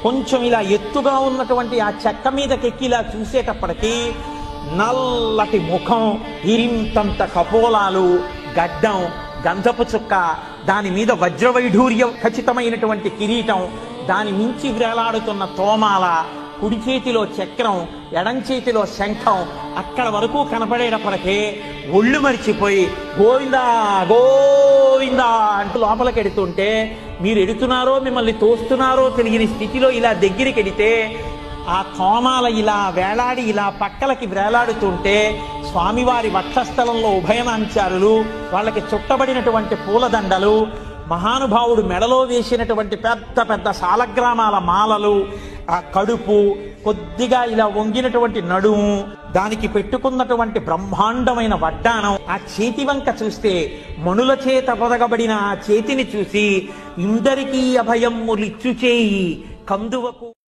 కొంచెం ఇలా ఎత్తుగా ఉన్నటువంటి ఆ చెక్క మీదకెక్కి ఇలా చూసేటప్పటికీ నల్లటి ముఖం, ఇరింతంత కపోలాలు, గడ్డం, గంధపు చుక్క, దాని మీద వజ్రవైఢూర్య ఖచ్చితమైనటువంటి కిరీటం, దాని మించి వేలాడుతున్న తోమాల, కుడి చేతిలో చక్రం, ఎడం చేతిలో శంఖం, అక్కడ వరకు కనపడేటప్పటికే ఒళ్ళు మరిచిపోయి గోవిందా గోవిందా అంటూ లోపలికి ఎడుతుంటే, మీరు ఎడుతున్నారో మిమ్మల్ని తోస్తున్నారో తెలియని స్థితిలో ఇలా దగ్గరికి ఎడితే ఆ తోమాల ఇలా వేలాడి ఇలా పక్కలకి వేలాడుతుంటే స్వామివారి వక్షస్థలంలో ఉభయనాంచారులు, వాళ్ళకి చుట్టబడినటువంటి పూలదండలు, మహానుభావుడు మెడలో వేసినటువంటి పెద్ద పెద్ద సాలగ్రామాల మాలలు, ఆ కడుపు, కొద్దిగా ఇలా వంగినటువంటి నడుము, దానికి పెట్టుకున్నటువంటి బ్రహ్మాండమైన వడ్డానం, ఆ చేతి వంక చూస్తే మణుల చేత పొదగబడిన ఆ చేతిని చూసి ఇందరికీ అభయమ్ములిచ్చు చేయి కందువకు